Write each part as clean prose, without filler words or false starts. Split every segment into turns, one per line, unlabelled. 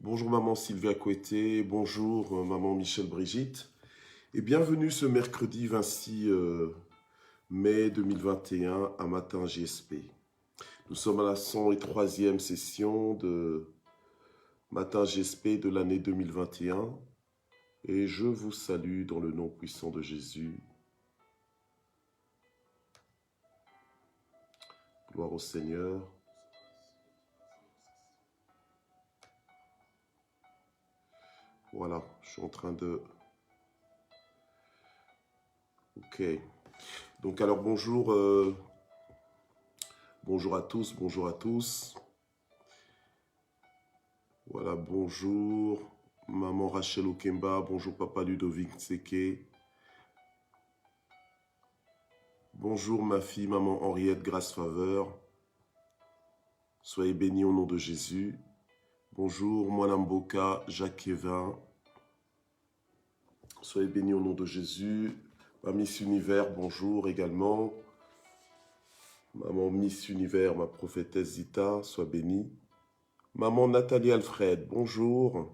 Bonjour maman Sylvia Couetté, bonjour maman Michel Brigitte et bienvenue ce mercredi 26 mai 2021 à Matin GSP. Nous sommes à la 103e session de Matin GSP de l'année 2021 et je vous salue dans le nom puissant de Jésus. Gloire au Seigneur. Voilà, je suis en train de... Ok. Donc alors bonjour, bonjour à tous, bonjour à tous. Voilà, bonjour maman Rachel Okemba, bonjour papa Ludovic Tseke. Bonjour ma fille maman Henriette Grace Faveur. Soyez bénis au nom de Jésus. Bonjour Mwanamboka Jacques Kevin. Soyez bénis au nom de Jésus. Ma Miss Univers, bonjour également. Maman Miss Univers, ma prophétesse Zita, sois bénie. Maman Nathalie Alfred, bonjour.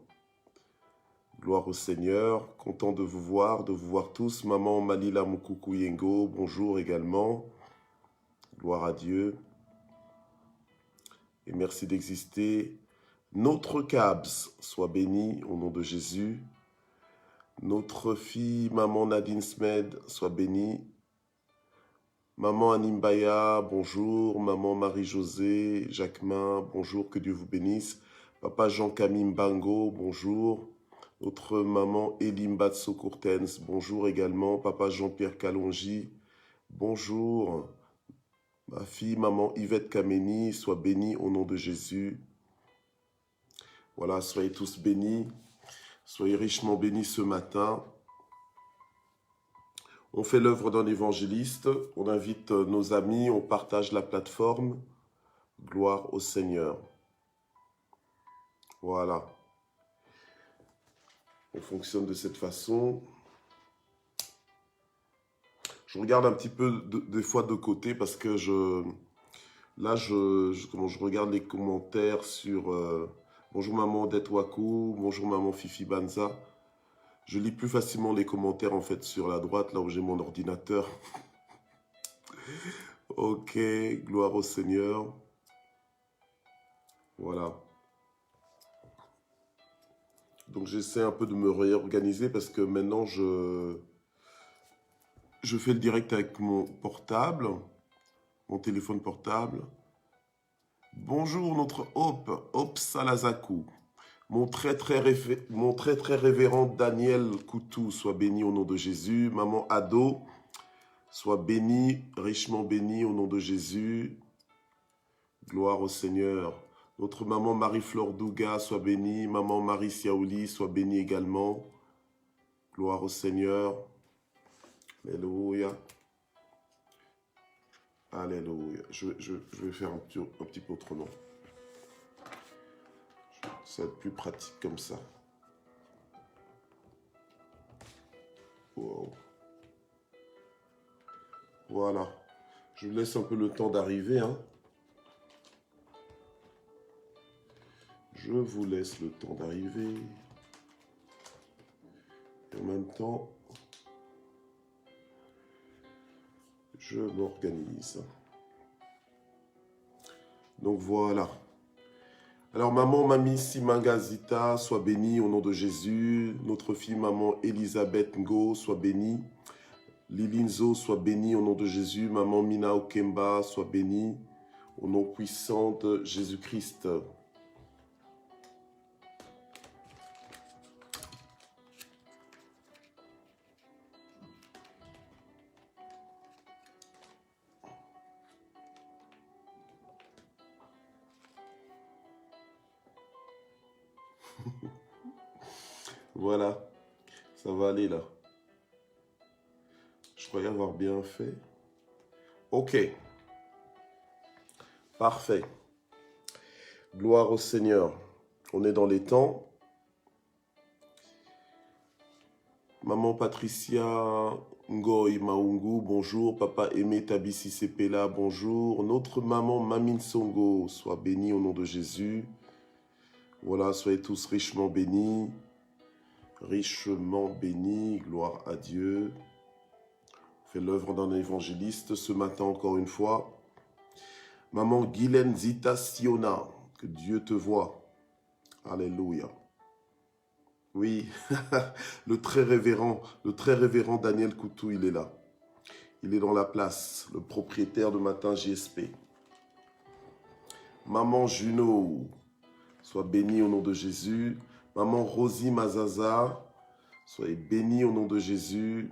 Gloire au Seigneur, content de vous voir tous. Maman Malila Mukukuyengo, bonjour également. Gloire à Dieu. Et merci d'exister. Notre Cabs, soit béni au nom de Jésus. Notre fille, maman Nadine Smed, soit bénie. Maman Animbaya, bonjour. Maman Marie-Josée, Jacquemin, bonjour, que Dieu vous bénisse. Papa Jean-Camille Mbango, bonjour. Notre maman Elimbat Socourtens, bonjour également. Papa Jean-Pierre Kalonji, bonjour. Ma fille, maman Yvette Kameni, sois bénie au nom de Jésus. Voilà, soyez tous bénis. Soyez richement bénis ce matin. On fait l'œuvre d'un évangéliste, on invite nos amis, on partage la plateforme. Gloire au Seigneur. Voilà. On fonctionne de cette façon. Je regarde un petit peu des fois de côté parce que je regarde les commentaires sur bonjour maman Detwaku, bonjour maman Fifi Banza. Je lis plus facilement les commentaires en fait sur la droite, là où j'ai mon ordinateur. Ok, gloire au Seigneur. Voilà. Donc j'essaie un peu de me réorganiser parce que maintenant je fais le direct avec mon portable, mon téléphone portable. Bonjour notre Hope Salazaku. Mon très très révérend Daniel Koutou, soit béni au nom de Jésus. Maman Ado, soit béni, richement béni au nom de Jésus. Gloire au Seigneur. Notre maman Marie-Flore Douga, soit bénie. Maman Marie Siaouli, soit bénie également. Gloire au Seigneur. Alléluia. Alléluia. Je vais faire un petit peu autrement. Ça va être plus pratique comme ça. Wow. Voilà. Je vous laisse un peu le temps d'arriver. Hein. Je vous laisse le temps d'arriver. Et en même temps, je m'organise. Donc voilà. Alors maman Mami Simangazita, sois bénie au nom de Jésus. Notre fille maman Elisabeth Ngo, sois bénie. Lilinzo, sois bénie au nom de Jésus. Maman Mina Okemba, sois bénie au nom puissant de Jésus-Christ. Voilà, ça va aller là. Je croyais avoir bien fait. Ok. Parfait. Gloire au Seigneur. On est dans les temps. Maman Patricia Ngoy Maungu, bonjour. Papa Aimé Tabissi Sepela, bonjour. Notre maman Mamine Songo, sois bénie au nom de Jésus. Voilà, soyez tous richement bénis. Richement bénis, gloire à Dieu. On fait l'œuvre d'un évangéliste ce matin encore une fois. Maman Guylaine Zita Siona, que Dieu te voie. Alléluia. Oui, le très révérend Daniel Coutou, il est là. Il est dans la place, le propriétaire de Matin JSP. Maman Juno, sois bénie au nom de Jésus. Maman Rosie Mazaza, soyez bénie au nom de Jésus.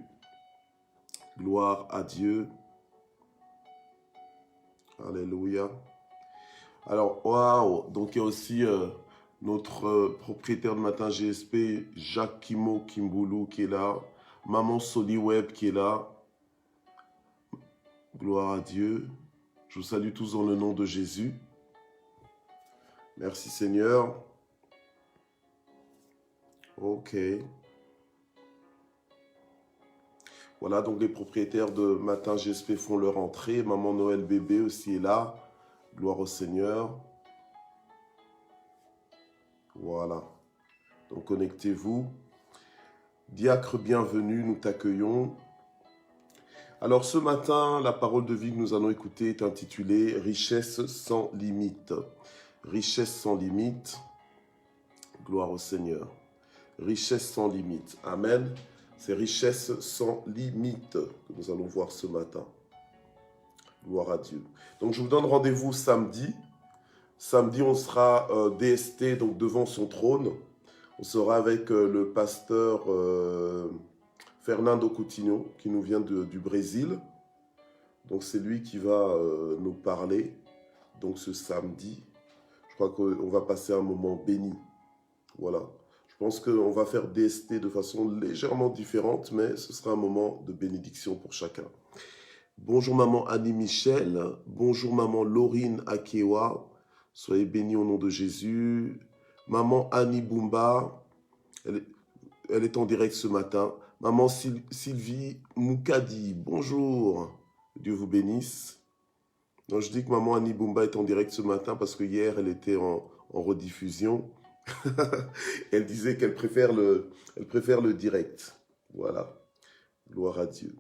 Gloire à Dieu. Alléluia. Alors, waouh, donc il y a aussi notre propriétaire de Matin GSP, Jacques Kimo Kimboulou qui est là. Maman Soli Web qui est là. Gloire à Dieu. Je vous salue tous dans le nom de Jésus. Merci Seigneur. Ok. Voilà, donc les propriétaires de Matin GSP font leur entrée. Maman Noël Bébé aussi est là. Gloire au Seigneur. Voilà. Donc connectez-vous. Diacre bienvenue, nous t'accueillons. Alors ce matin, la parole de vie que nous allons écouter est intitulée « Richesse sans limite ». Richesse sans limite. Gloire au Seigneur. Richesse sans limite. Amen. C'est richesse sans limite que nous allons voir ce matin. Gloire à Dieu. Donc je vous donne rendez-vous samedi. Samedi, on sera DST, donc devant son trône. On sera avec le pasteur Fernando Coutinho, qui nous vient du Brésil. Donc c'est lui qui va nous parler. Donc ce samedi, je crois qu'on va passer un moment béni. Voilà. Je pense qu'on va faire DST de façon légèrement différente, mais ce sera un moment de bénédiction pour chacun. Bonjour maman Annie Michel. Bonjour maman Laurine Akewa. Soyez bénis au nom de Jésus. Maman Annie Bumba, elle est en direct ce matin. Maman Sylvie Moukadi, bonjour. Dieu vous bénisse. Donc, je dis que maman Annie Bumba est en direct ce matin parce que hier, elle était en rediffusion. Elle disait qu'elle préfère le direct. Voilà. Gloire à Dieu.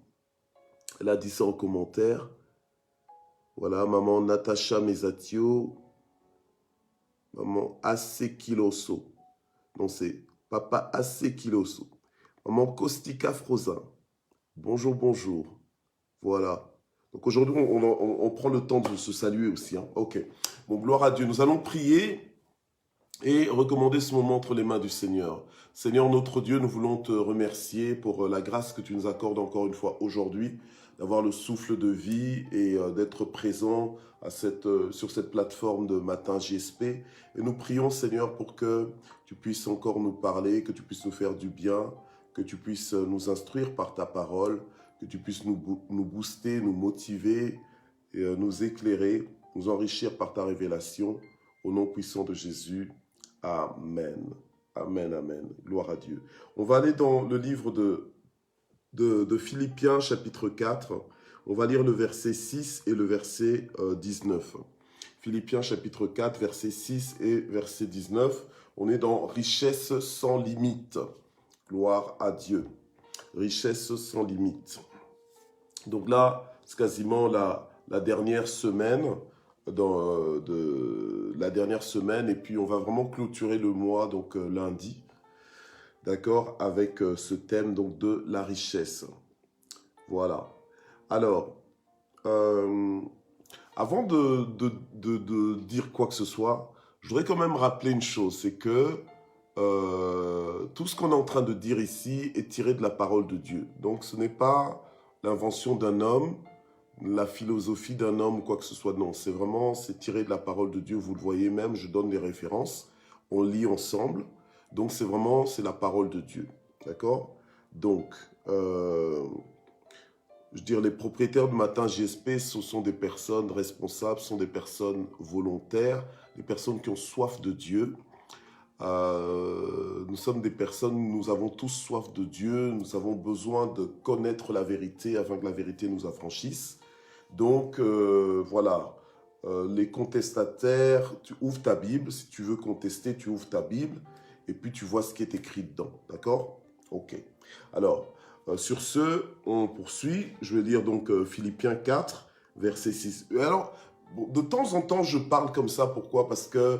Elle a dit ça en commentaire. Voilà, maman Natacha Mesatio. Maman Asekiloso. Non, c'est papa Asekiloso. Maman Kostika Frosin. Bonjour, bonjour. Voilà. Donc aujourd'hui, on prend le temps de se saluer aussi. Hein. Ok. Bon, gloire à Dieu. Nous allons prier et recommander ce moment entre les mains du Seigneur. Seigneur notre Dieu, nous voulons te remercier pour la grâce que tu nous accordes encore une fois aujourd'hui, d'avoir le souffle de vie et d'être présent sur cette plateforme de Matin JSP. Et nous prions, Seigneur, pour que tu puisses encore nous parler, que tu puisses nous faire du bien, que tu puisses nous instruire par ta parole, que tu puisses nous booster, nous motiver, et, nous éclairer, nous enrichir par ta révélation. Au nom puissant de Jésus. Amen. Amen, amen. Gloire à Dieu. On va aller dans le livre de Philippiens, chapitre 4. On va lire le verset 6 et le verset 19. Philippiens, chapitre 4, verset 6 et verset 19. On est dans richesse sans limite. Gloire à Dieu. Richesse sans limite. Donc là, c'est quasiment la dernière semaine. La dernière semaine, et puis on va vraiment clôturer le mois, donc lundi, d'accord, avec ce thème donc de la richesse. Voilà. Alors, avant de dire quoi que ce soit, je voudrais quand même rappeler une chose, c'est que tout ce qu'on est en train de dire ici est tiré de la parole de Dieu. Donc ce n'est pas l'invention d'un homme, la philosophie d'un homme ou quoi que ce soit. Non, c'est tiré de la parole de Dieu. Vous le voyez même, je donne des références. On lit ensemble. Donc, c'est la parole de Dieu. D'accord? Donc, je veux dire, les propriétaires de Matin JSP, ce sont des personnes responsables, ce sont des personnes volontaires, des personnes qui ont soif de Dieu. Nous sommes des personnes, nous avons tous soif de Dieu, nous avons besoin de connaître la vérité afin que la vérité nous affranchisse. Donc, voilà, les contestataires, tu ouvres ta Bible. Si tu veux contester, tu ouvres ta Bible. Et puis tu vois ce qui est écrit dedans. D'accord? Ok. Alors, sur ce, on poursuit. Je vais lire donc Philippiens 4, verset 6. Alors, bon, de temps en temps, je parle comme ça. Pourquoi? Parce que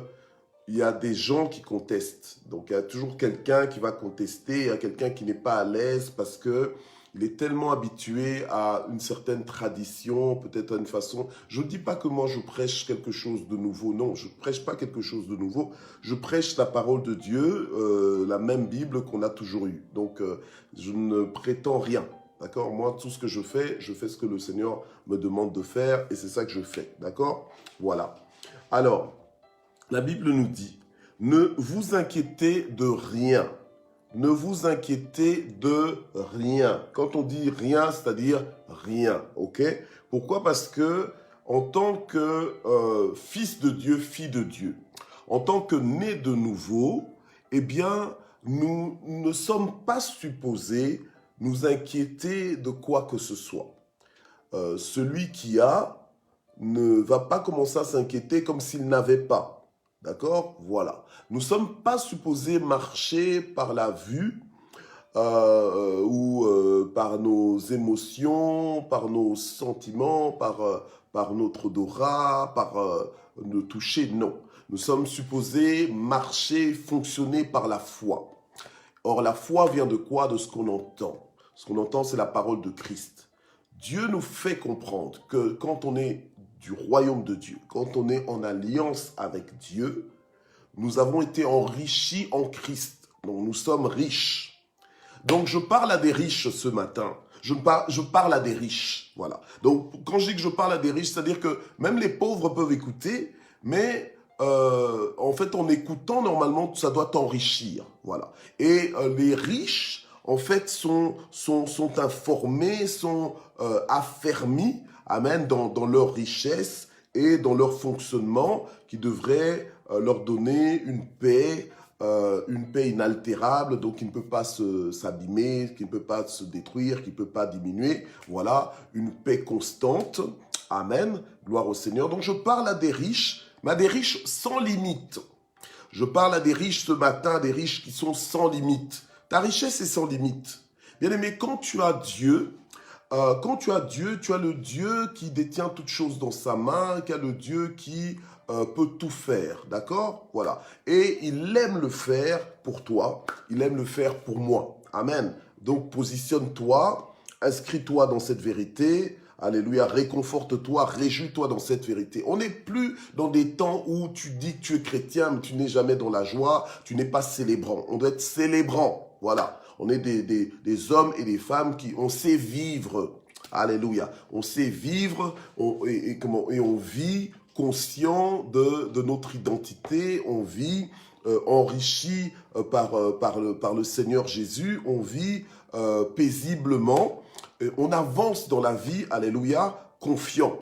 il y a des gens qui contestent. Donc, il y a toujours quelqu'un qui va contester. Il y a quelqu'un qui n'est pas à l'aise parce que il est tellement habitué à une certaine tradition, peut-être à une façon. Je ne dis pas que moi, je prêche quelque chose de nouveau. Non, je ne prêche pas quelque chose de nouveau. Je prêche la parole de Dieu, la même Bible qu'on a toujours eue. Donc, je ne prétends rien. D'accord? Moi, tout ce que je fais ce que le Seigneur me demande de faire et c'est ça que je fais. D'accord? Voilà. Alors, la Bible nous dit, ne vous inquiétez de rien. Ne vous inquiétez de rien. Quand on dit rien, c'est-à-dire rien. Ok? Pourquoi? Parce que en tant que fils de Dieu, fille de Dieu, en tant que né de nouveau, eh bien, nous ne sommes pas supposés nous inquiéter de quoi que ce soit. Celui qui a ne va pas commencer à s'inquiéter comme s'il n'avait pas. D'accord? Voilà. Nous ne sommes pas supposés marcher par la vue ou par nos émotions, par nos sentiments, par notre odorat, par le toucher. Non. Nous sommes supposés marcher, fonctionner par la foi. Or, la foi vient de quoi? De ce qu'on entend. Ce qu'on entend, c'est la parole de Christ. Dieu nous fait comprendre que quand on est du royaume de Dieu, quand on est en alliance avec Dieu, nous avons été enrichis en Christ. Donc nous sommes riches. Donc je parle à des riches ce matin. Je parle à des riches. Voilà. Donc quand je dis que je parle à des riches, c'est-à-dire que même les pauvres peuvent écouter, mais en fait en écoutant, normalement, ça doit t'enrichir. Voilà. Et les riches, en fait, sont informés, sont affermis, amen, dans leur richesse et dans leur fonctionnement qui devrait leur donner une paix inaltérable, donc qui ne peut pas s'abîmer, qui ne peut pas se détruire, qui ne peut pas diminuer. Voilà, une paix constante. Amen. Gloire au Seigneur. Donc je parle à des riches, mais à des riches sans limite. Je parle à des riches ce matin, des riches qui sont sans limite. Ta richesse est sans limite. Bien aimé, quand tu as Dieu, tu as le Dieu qui détient toutes choses dans sa main, qui a le Dieu qui peut tout faire, d'accord? Voilà. Et il aime le faire pour toi, il aime le faire pour moi. Amen. Donc positionne-toi, inscris-toi dans cette vérité. Alléluia, réconforte-toi, réjouis-toi dans cette vérité. On n'est plus dans des temps où tu dis que tu es chrétien, mais tu n'es jamais dans la joie, tu n'es pas célébrant. On doit être célébrant, voilà. On est des hommes et des femmes qui, on sait vivre. Alléluia. On sait vivre et on vit conscient de notre identité. On vit enrichi par le Seigneur Jésus. On vit paisiblement. On avance dans la vie, alléluia, confiant.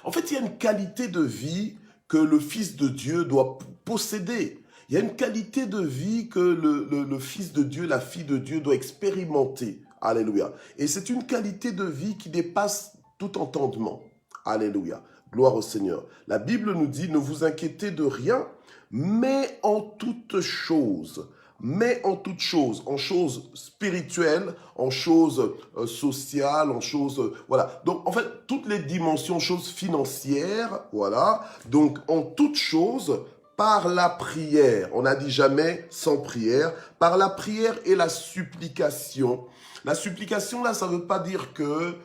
En fait, il y a une qualité de vie que le Fils de Dieu doit posséder. Il y a une qualité de vie que le Fils de Dieu, la fille de Dieu doit expérimenter. Alléluia. Et c'est une qualité de vie qui dépasse tout entendement. Alléluia. Gloire au Seigneur. La Bible nous dit, ne vous inquiétez de rien, mais en toutes choses. Mais en toutes choses, en choses spirituelles, en choses sociales, en choses... voilà. Donc, en fait, toutes les dimensions, choses financières, voilà. Donc, en toutes choses, par la prière, on n'a dit jamais sans prière, par la prière et la supplication. La supplication, là, ça ne veut pas dire que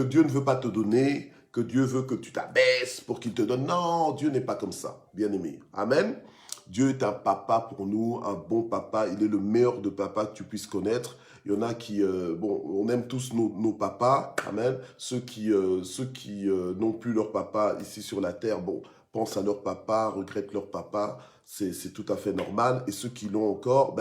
Dieu ne veut pas te donner, que Dieu veut que tu t'abaisses pour qu'il te donne. Non, Dieu n'est pas comme ça, bien aimé. Amen. Dieu est un papa pour nous, un bon papa. Il est le meilleur de papa que tu puisses connaître. Il y en a qui, on aime tous nos papas, amen. Ceux qui n'ont plus leur papa ici sur la terre, pensent à leur papa, regrettent leur papa. C'est tout à fait normal. Et ceux qui l'ont encore,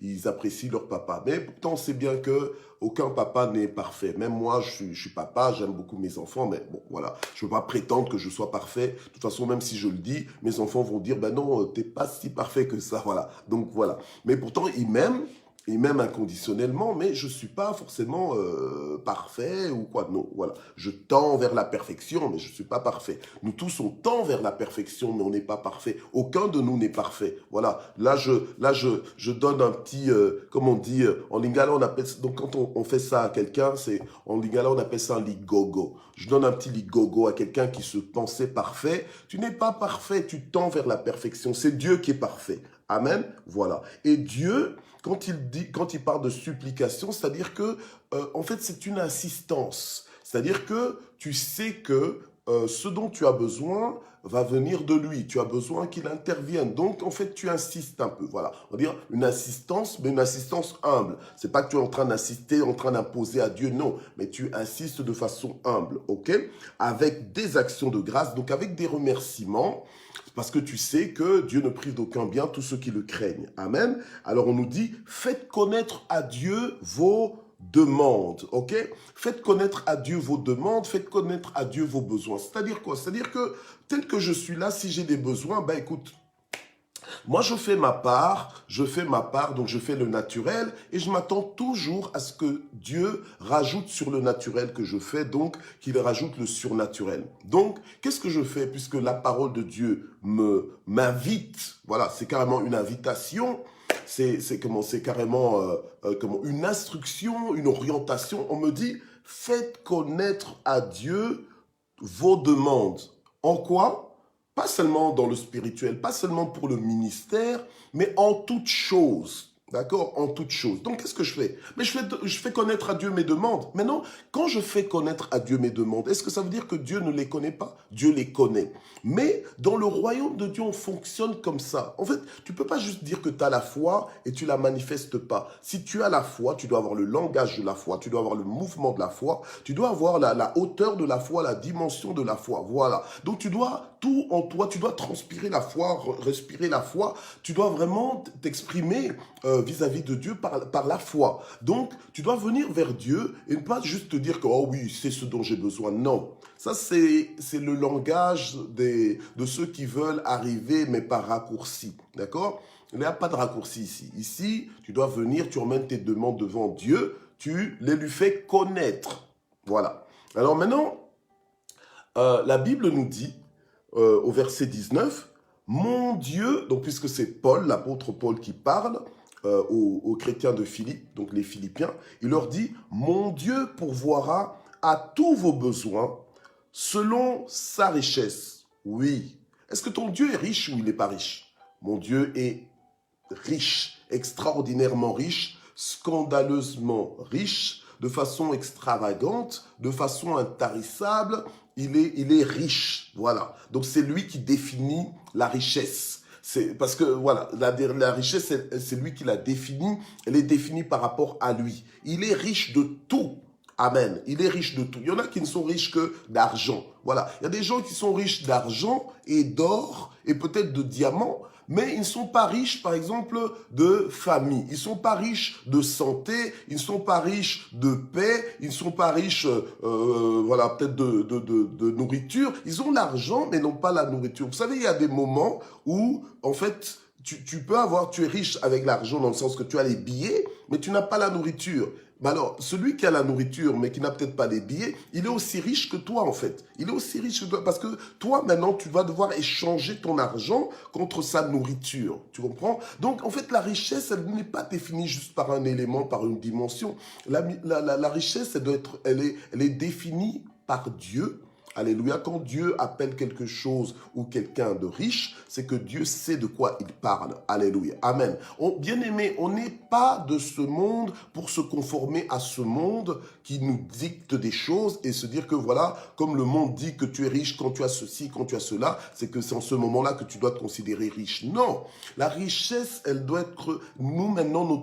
ils apprécient leur papa. Mais pourtant, on sait bien que aucun papa n'est parfait. Même moi, je suis papa, j'aime beaucoup mes enfants, mais bon, voilà. Je ne veux pas prétendre que je sois parfait. De toute façon, même si je le dis, mes enfants vont dire, non, t'es pas si parfait que ça, voilà. Donc, voilà. Mais pourtant, ils m'aiment. et même inconditionnellement, mais je ne suis pas forcément parfait ou quoi. Non, voilà. Je tends vers la perfection, mais je ne suis pas parfait. Nous tous, on tend vers la perfection, mais on n'est pas parfait. Aucun de nous n'est parfait. Voilà. Je donne un petit, comme on dit, en lingala, on appelle, donc quand on fait ça à quelqu'un, en lingala, on appelle ça un ligogo. Je donne un petit ligogo à quelqu'un qui se pensait parfait. Tu n'es pas parfait, tu tends vers la perfection. C'est Dieu qui est parfait. Amen. Voilà. Et Dieu, quand il parle de supplication, c'est-à-dire que, en fait, c'est une insistance. C'est-à-dire que tu sais que ce dont tu as besoin va venir de lui. Tu as besoin qu'il intervienne. Donc, en fait, tu insistes un peu. Voilà. On va dire une insistance, mais une insistance humble. C'est pas que tu es en train d'insister, en train d'imposer à Dieu, non. Mais tu insistes de façon humble, ok? Avec des actions de grâce, donc avec des remerciements. Parce que tu sais que Dieu ne prive d'aucun bien tous ceux qui le craignent. Amen. Alors on nous dit, faites connaître à Dieu vos demandes, ok? Faites connaître à Dieu vos demandes, faites connaître à Dieu vos besoins. C'est-à-dire quoi? C'est-à-dire que tel que je suis là, si j'ai des besoins, ben écoute, moi, je fais ma part, donc je fais le naturel et je m'attends toujours à ce que Dieu rajoute sur le naturel que je fais, donc qu'il rajoute le surnaturel. Donc, qu'est-ce que je fais puisque la parole de Dieu m'invite, voilà, c'est carrément une invitation, c'est carrément une instruction, une orientation. On me dit, faites connaître à Dieu vos demandes. En quoi? Pas seulement dans le spirituel, pas seulement pour le ministère, mais en toute chose. D'accord? En toute chose. Donc, qu'est-ce que je fais? Mais je fais connaître à Dieu mes demandes. Maintenant, quand je fais connaître à Dieu mes demandes, est-ce que ça veut dire que Dieu ne les connaît pas? Dieu les connaît. Mais dans le royaume de Dieu, on fonctionne comme ça. En fait, tu peux pas juste dire que tu as la foi et tu la manifestes pas. Si tu as la foi, tu dois avoir le langage de la foi, tu dois avoir le mouvement de la foi, tu dois avoir la hauteur de la foi, la dimension de la foi. Voilà. Donc, tu dois tout en toi, tu dois transpirer la foi, respirer la foi, tu dois vraiment t'exprimer vis-à-vis de Dieu par la foi. Donc, tu dois venir vers Dieu et ne pas juste te dire que, oh oui, c'est ce dont j'ai besoin. Non, ça c'est le langage de ceux qui veulent arriver, mais par raccourci, d'accord? Il n'y a pas de raccourci ici. Ici, tu dois venir, tu emmènes tes demandes devant Dieu, tu les lui fais connaître. Voilà. Alors maintenant, la Bible nous dit, au verset 19, « Mon Dieu », donc puisque c'est Paul, l'apôtre Paul qui parle aux chrétiens de Philippe, donc les Philippiens, il leur dit, « Mon Dieu pourvoira à tous vos besoins selon sa richesse. » Oui. Est-ce que ton Dieu est riche ou il n'est pas riche? Mon Dieu est riche, extraordinairement riche, scandaleusement riche, de façon extravagante, de façon intarissable. Il est riche, voilà. Donc c'est lui qui définit la richesse. C'est parce que voilà, la richesse, c'est lui qui la définit. Elle est définie par rapport à lui. Il est riche de tout. Amen. Il est riche de tout. Il y en a qui ne sont riches que d'argent. Voilà. Il y a des gens qui sont riches d'argent et d'or et peut-être de diamants, mais ils ne sont pas riches, par exemple, de famille. Ils ne sont pas riches de santé. Ils ne sont pas riches de paix. Ils ne sont pas riches, voilà, peut-être de nourriture. Ils ont l'argent, mais n'ont pas la nourriture. Vous savez, il y a des moments où, en fait, tu es riche avec l'argent dans le sens que tu as les billets, mais tu n'as pas la nourriture. Mais alors, celui qui a la nourriture, mais qui n'a peut-être pas les billets, il est aussi riche que toi, en fait. Il est aussi riche que toi, parce que toi, maintenant, tu vas devoir échanger ton argent contre sa nourriture. Tu comprends? Donc, en fait, la richesse, elle n'est pas définie juste par un élément, par une dimension. La richesse, elle est définie par Dieu. Alléluia. Quand Dieu appelle quelque chose ou quelqu'un de riche, c'est que Dieu sait de quoi il parle. Alléluia. Amen. Bien-aimés, on n'est pas de ce monde pour se conformer à ce monde qui nous dicte des choses et se dire que voilà, comme le monde dit que tu es riche quand tu as ceci, quand tu as cela, c'est que c'est en ce moment-là que tu dois te considérer riche. Non. La richesse, elle doit être, nous maintenant,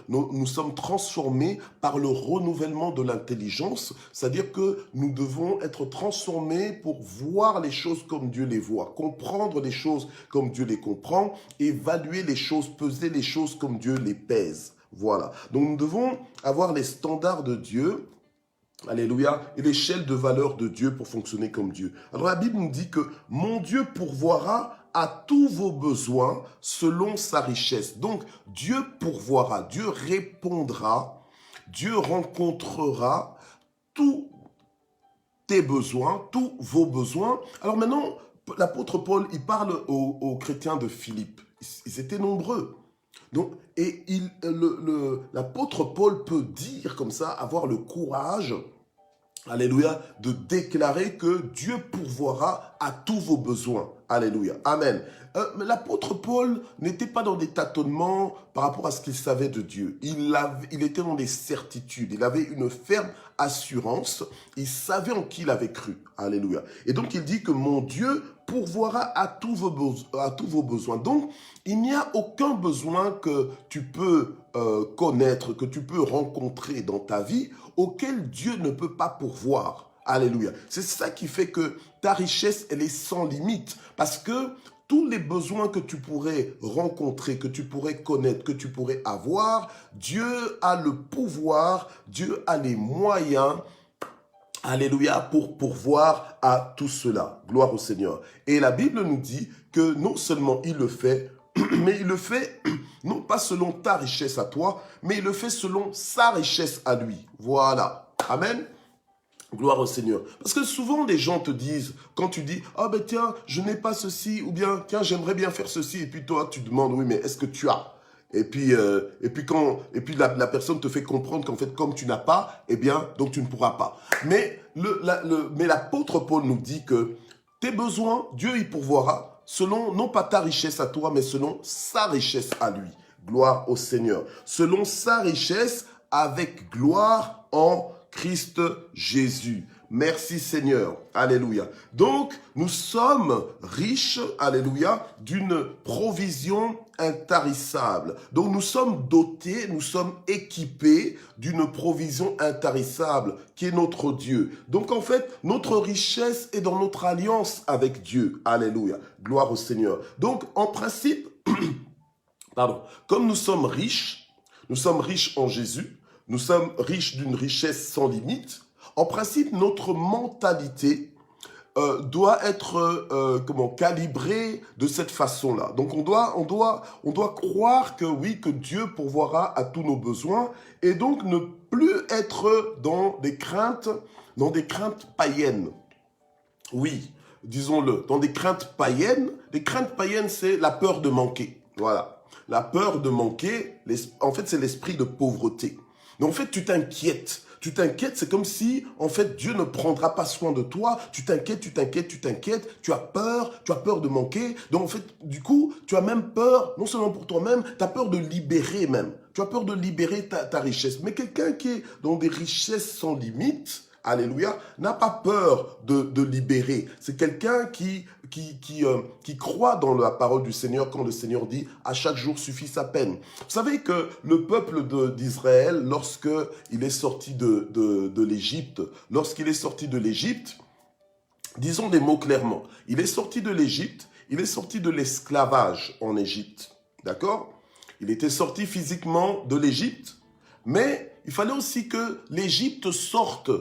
nous sommes transformés par le renouvellement de l'intelligence, c'est-à-dire que nous devons être transformés pour voir les choses comme Dieu les voit, comprendre les choses comme Dieu les comprend, évaluer les choses, peser les choses comme Dieu les pèse. Voilà. Donc nous devons avoir les standards de Dieu, alléluia, et l'échelle de valeur de Dieu pour fonctionner comme Dieu. Alors la Bible nous dit que mon Dieu pourvoira à tous vos besoins selon sa richesse. Donc, Dieu pourvoira, Dieu répondra, Dieu rencontrera tous tes besoins, tous vos besoins. Alors maintenant, l'apôtre Paul, il parle aux chrétiens de Philippe. Ils étaient nombreux. Donc, et l'apôtre Paul peut dire comme ça, avoir le courage, alléluia, de déclarer que Dieu pourvoira à tous vos besoins. Alléluia. Amen. Mais l'apôtre Paul n'était pas dans des tâtonnements par rapport à ce qu'il savait de Dieu. Il était dans des certitudes. Il avait une ferme assurance. Il savait en qui il avait cru. Alléluia. Et donc, il dit que mon Dieu pourvoira à tous vos besoins. Donc, il n'y a aucun besoin que tu peux connaître, que tu peux rencontrer dans ta vie, auquel Dieu ne peut pas pourvoir. Alléluia. C'est ça qui fait que ta richesse, elle est sans limite. Parce que tous les besoins que tu pourrais rencontrer, que tu pourrais connaître, que tu pourrais avoir, Dieu a le pouvoir, Dieu a les moyens, alléluia, pour pourvoir à tout cela. Gloire au Seigneur. Et la Bible nous dit que non seulement il le fait, mais il le fait non pas selon ta richesse à toi, mais il le fait selon sa richesse à lui. Voilà. Amen. Gloire au Seigneur. Parce que souvent, les gens te disent, quand tu dis, ah ben tiens, je n'ai pas ceci, ou bien, tiens, j'aimerais bien faire ceci, et puis toi, tu demandes, oui, mais est-ce que tu as? Et puis la personne te fait comprendre qu'en fait, comme tu n'as pas, eh bien, donc tu ne pourras pas. Mais l'apôtre Paul nous dit que tes besoins, Dieu y pourvoira, selon, non pas ta richesse à toi, mais selon sa richesse à lui. Gloire au Seigneur. Selon sa richesse, avec gloire en Christ Jésus. Merci Seigneur. Alléluia. Donc, nous sommes riches, alléluia, d'une provision intarissable. Donc, nous sommes dotés, nous sommes équipés d'une provision intarissable qui est notre Dieu. Donc, en fait, notre richesse est dans notre alliance avec Dieu. Alléluia. Gloire au Seigneur. Donc, en principe, comme nous sommes riches en Jésus, nous sommes riches d'une richesse sans limite. En principe, notre mentalité doit être calibrée de cette façon-là. Donc, on doit croire que oui, que Dieu pourvoira à tous nos besoins et donc ne plus être dans des craintes païennes. Oui, disons-le, dans des craintes païennes. Les craintes païennes, c'est la peur de manquer. Voilà. La peur de manquer, en fait, c'est l'esprit de pauvreté. Donc, en fait, tu t'inquiètes. Tu t'inquiètes, c'est comme si, en fait, Dieu ne prendra pas soin de toi. Tu t'inquiètes, tu as peur de manquer. Donc, en fait, du coup, tu as même peur, non seulement pour toi-même, tu as peur de libérer même. Tu as peur de libérer ta richesse. Mais quelqu'un qui est dans des richesses sans limite, alléluia, n'a pas peur de libérer. C'est quelqu'un qui croit dans la parole du Seigneur quand le Seigneur dit « à chaque jour suffit sa peine ». Vous savez que le peuple d'Israël, lorsqu'il est sorti de l'Égypte, disons les mots clairement, il est sorti de l'Égypte, il est sorti de l'esclavage en Égypte, d'accord? Il était sorti physiquement de l'Égypte, mais il fallait aussi que l'Égypte sorte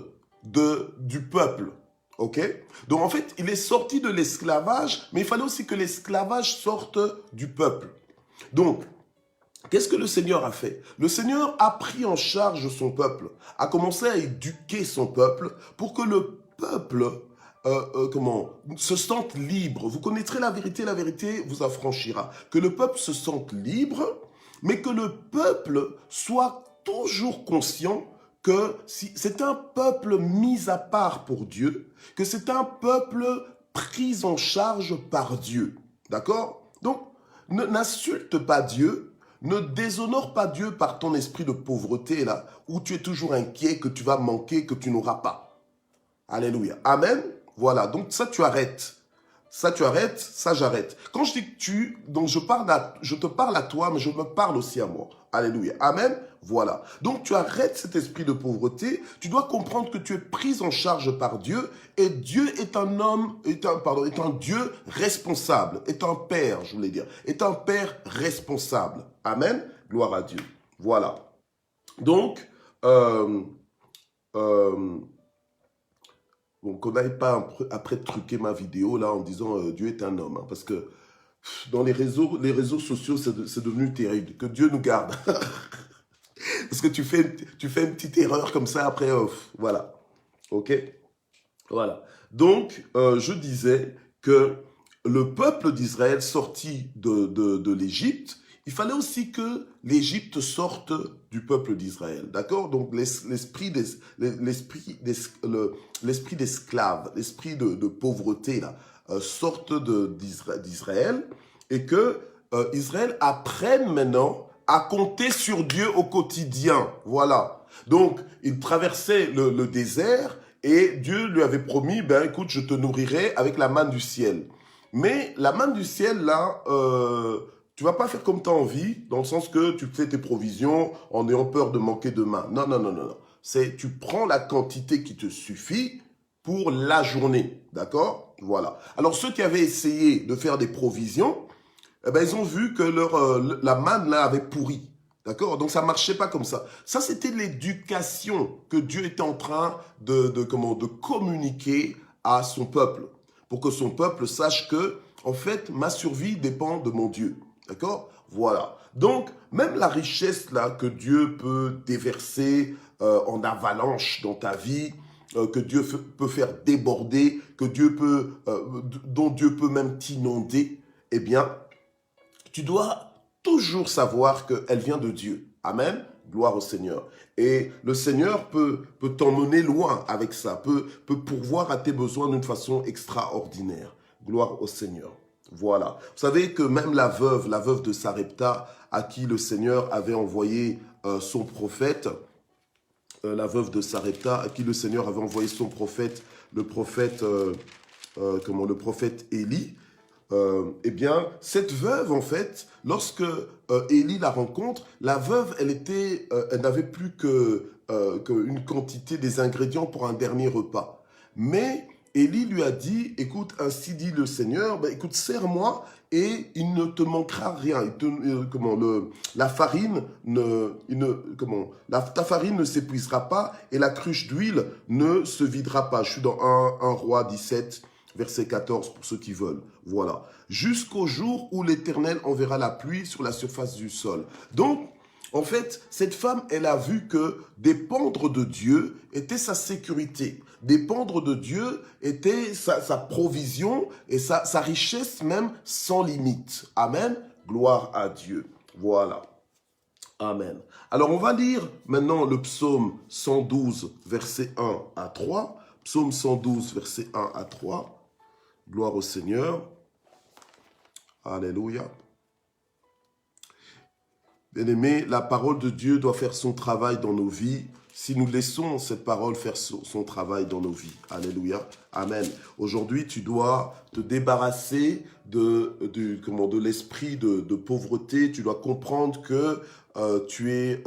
du peuple. Ok? Donc en fait, il est sorti de l'esclavage, mais il fallait aussi que l'esclavage sorte du peuple. Donc, qu'est-ce que le Seigneur a fait? Le Seigneur a pris en charge son peuple, a commencé à éduquer son peuple pour que le peuple se sente libre. Vous connaîtrez la vérité vous affranchira. Que le peuple se sente libre, mais que le peuple soit toujours conscient que c'est un peuple mis à part pour Dieu, que c'est un peuple pris en charge par Dieu. D'accord? Donc, n'insulte pas Dieu, ne déshonore pas Dieu par ton esprit de pauvreté, là, où tu es toujours inquiet que tu vas manquer, que tu n'auras pas. Alléluia. Amen. Voilà. Donc, ça, tu arrêtes. Ça, tu arrêtes, ça, j'arrête. Quand je dis que donc je te parle à toi, mais je me parle aussi à moi. Alléluia. Amen. Voilà. Donc, tu arrêtes cet esprit de pauvreté. Tu dois comprendre que tu es prise en charge par Dieu et Dieu est un Dieu responsable, est un père, je voulais dire, est un père responsable. Amen. Gloire à Dieu. Voilà. Donc, bon, qu'on n'aille pas après truquer ma vidéo là en disant Dieu est un homme. Hein, parce que Dans les réseaux sociaux, c'est devenu terrible. Que Dieu nous garde. Parce que tu fais une petite erreur comme ça, après, voilà. OK? Voilà. Donc, je disais que le peuple d'Israël sorti de l'Égypte, il fallait aussi que l'Égypte sorte du peuple d'Israël. D'accord? Donc, l'esprit d'esclave, l'esprit de pauvreté, là, sorte d'Israël et que Israël apprenne maintenant à compter sur Dieu au quotidien. Voilà. Donc, il traversait le désert et Dieu lui avait promis, ben écoute, je te nourrirai avec la manne du ciel. Mais la manne du ciel, là, tu vas pas faire comme tu as envie, dans le sens que tu fais tes provisions en ayant peur de manquer de main. Non, non, non, non, non. C'est, tu prends la quantité qui te suffit pour la journée. D'accord? Voilà. Alors, ceux qui avaient essayé de faire des provisions, eh ben, ils ont vu que la manne, là, avait pourri. D'accord? Donc, ça marchait pas comme ça. Ça, c'était l'éducation que Dieu était en train de communiquer à son peuple. Pour que son peuple sache que, en fait, ma survie dépend de mon Dieu. D'accord? Voilà. Donc, même la richesse, là, que Dieu peut déverser en avalanche dans ta vie, que Dieu peut faire déborder, dont Dieu peut même t'inonder, eh bien, tu dois toujours savoir qu'elle vient de Dieu. Amen. Gloire au Seigneur. Et le Seigneur peut t'emmener loin avec ça, peut pourvoir à tes besoins d'une façon extraordinaire. Gloire au Seigneur. Voilà. Vous savez que même la veuve de Sarepta, à qui le Seigneur avait envoyé son prophète, la veuve de Sarepta, à qui le Seigneur avait envoyé son prophète, le prophète Élie, eh bien, cette veuve, en fait, lorsque Élie la rencontre, la veuve, elle n'avait plus qu'une quantité des ingrédients pour un dernier repas. Mais Élie lui a dit, écoute, ainsi dit le Seigneur, ben, écoute, sers-moi et il ne te manquera rien. La farine ta farine ne s'épuisera pas et la cruche d'huile ne se videra pas. Je suis dans 1 Roi 17. Verset 14 pour ceux qui veulent. Voilà. Jusqu'au jour où l'Éternel enverra la pluie sur la surface du sol. Donc, en fait, cette femme, elle a vu que dépendre de Dieu était sa sécurité. Dépendre de Dieu était sa provision et sa richesse même sans limite. Amen. Gloire à Dieu. Voilà. Amen. Alors, on va lire maintenant le psaume 112, verset 1 à 3. Psaume 112, verset 1 à 3. Gloire au Seigneur. Alléluia. Bien-aimés, la parole de Dieu doit faire son travail dans nos vies si nous laissons cette parole faire son travail dans nos vies. Alléluia. Amen. Aujourd'hui, tu dois te débarrasser de l'esprit de pauvreté. Tu dois comprendre que tu es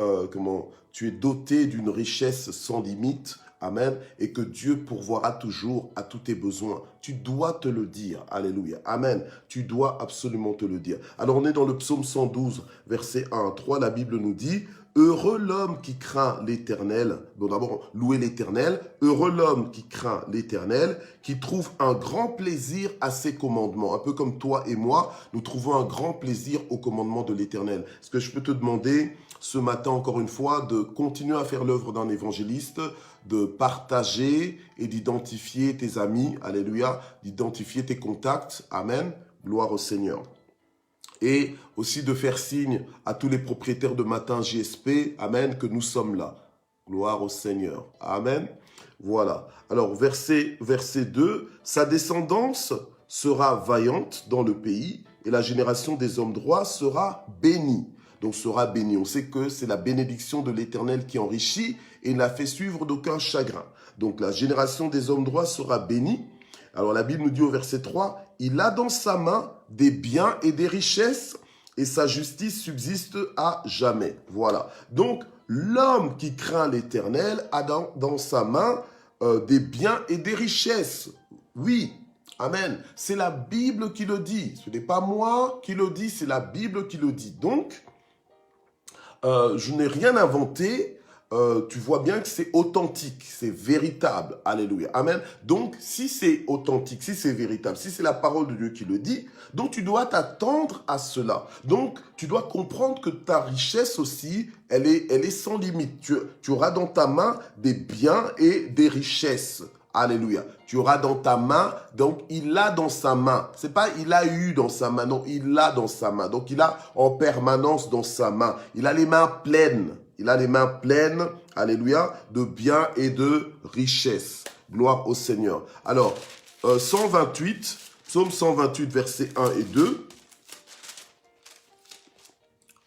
doté d'une richesse sans limite. Amen. Et que Dieu pourvoira toujours à tous tes besoins. Tu dois te le dire. Alléluia. Amen. Tu dois absolument te le dire. Alors on est dans le psaume 112, verset 1 à 3. La Bible nous dit, heureux l'homme qui craint l'Éternel. Bon, d'abord, louez l'Éternel. Heureux l'homme qui craint l'Éternel, qui trouve un grand plaisir à ses commandements. Un peu comme toi et moi, nous trouvons un grand plaisir aux commandements de l'Éternel. Est-ce que je peux te demander ce matin, encore une fois, de continuer à faire l'œuvre d'un évangéliste, de partager et d'identifier tes amis, alléluia, d'identifier tes contacts, amen, gloire au Seigneur. Et aussi de faire signe à tous les propriétaires de Matin JSP, amen, que nous sommes là. Gloire au Seigneur, amen. Voilà. Alors, verset 2, sa descendance sera vaillante dans le pays et la génération des hommes droits sera bénie. Donc sera béni. On sait que c'est la bénédiction de l'Éternel qui enrichit et n'a fait suivre d'aucun chagrin. Donc la génération des hommes droits sera bénie. Alors la Bible nous dit au verset 3, il a dans sa main des biens et des richesses et sa justice subsiste à jamais. Voilà. Donc l'homme qui craint l'Éternel a dans sa main des biens et des richesses. Oui. Amen. C'est la Bible qui le dit. Ce n'est pas moi qui le dis, c'est la Bible qui le dit. Donc, je n'ai rien inventé. tu vois bien que c'est authentique, c'est véritable. Alléluia. Amen. Donc, si c'est authentique, si c'est véritable, si c'est la parole de Dieu qui le dit, donc tu dois t'attendre à cela. Donc, tu dois comprendre que ta richesse aussi, elle est sans limite. Tu auras dans ta main des biens et des richesses. Alléluia. Tu auras dans ta main, donc il a dans sa main. C'est pas il a eu dans sa main, non, il l'a dans sa main. Donc il a en permanence dans sa main. Il a les mains pleines. Il a les mains pleines, alléluia, de biens et de richesses. Gloire au Seigneur. Alors, 128, psaume 128, versets 1 et 2.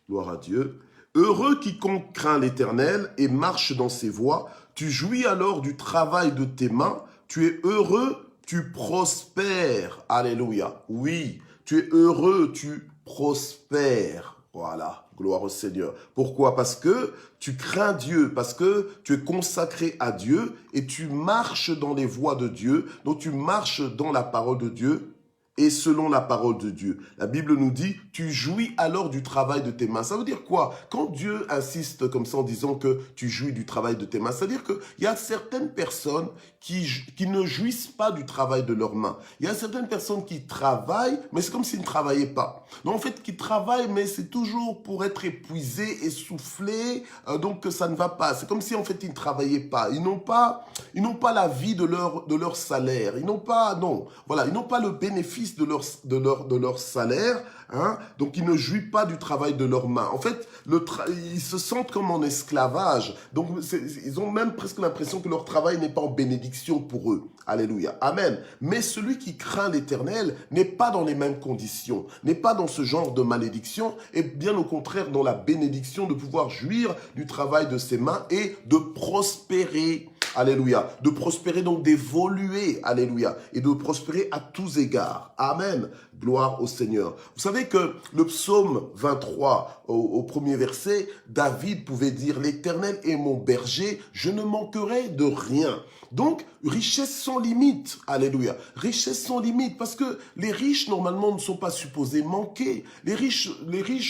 Gloire à Dieu. Heureux quiconque craint l'Éternel et marche dans ses voies. Tu jouis alors du travail de tes mains. Tu es heureux, tu prospères. Alléluia. Oui, tu es heureux, tu prospères. Voilà, gloire au Seigneur. Pourquoi? Parce que tu crains Dieu, parce que tu es consacré à Dieu et tu marches dans les voies de Dieu. Donc tu marches dans la parole de Dieu et selon la parole de Dieu. La Bible nous dit, tu jouis alors du travail de tes mains. Ça veut dire quoi? Quand Dieu insiste comme ça en disant que tu jouis du travail de tes mains, c'est-à-dire qu'il y a certaines personnes qui ne jouissent pas du travail de leurs mains. Il y a certaines personnes qui travaillent, mais c'est comme s'ils ne travaillaient pas. Donc en fait, qui travaillent, mais c'est toujours pour être épuisés, essoufflés, donc que ça ne va pas. C'est comme si en fait ils ne travaillaient pas. Ils n'ont pas la vie de leur salaire. Ils n'ont pas, non, voilà, ils n'ont pas le bénéfice de leur salaire, hein, donc ils ne jouissent pas du travail de leurs mains. En fait, ils se sentent comme en esclavage, donc ils ont même presque l'impression que leur travail n'est pas en bénédiction pour eux. Alléluia, amen. Mais celui qui craint l'Éternel n'est pas dans les mêmes conditions, n'est pas dans ce genre de malédiction, et bien au contraire dans la bénédiction de pouvoir jouir du travail de ses mains et de prospérer. Alléluia. De prospérer, donc d'évoluer. Alléluia. Et de prospérer à tous égards. Amen. Gloire au Seigneur. Vous savez que le psaume 23, au premier verset, David pouvait dire, l'Éternel est mon berger, je ne manquerai de rien. Donc, richesse sans limite. Alléluia. Richesse sans limite. Parce que les riches, normalement, ne sont pas supposés manquer. Les riches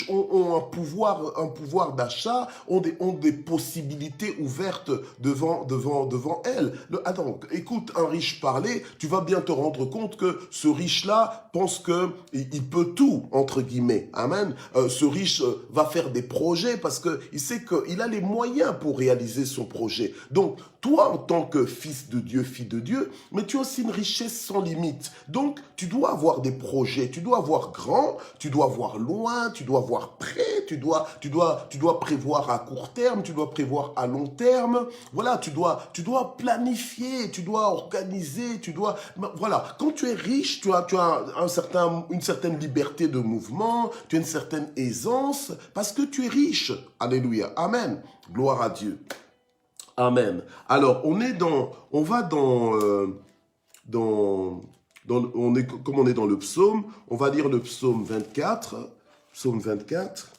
ont un pouvoir d'achat, ont des possibilités ouvertes devant elles. Attends, écoute un riche parler, tu vas bien te rendre compte que ce riche-là pense qu'il peut tout, entre guillemets. Amen. Ce riche va faire des projets parce qu'il sait qu'il a les moyens pour réaliser son projet. Donc, toi, en tant que fils de Dieu, fille de Dieu, mais tu as aussi une richesse sans limite. Donc, tu dois avoir des projets, tu dois avoir grand, tu dois voir loin, tu dois voir près, tu dois prévoir à court terme, tu dois prévoir à long terme. Voilà, tu dois planifier, tu dois organiser, voilà. Quand tu es riche, tu as une certaine liberté de mouvement, tu as une certaine aisance, parce que tu es riche. Alléluia. Amen. Gloire à Dieu. Amen. Alors, comme on est dans le psaume, on va lire le psaume 24. Psaume 24.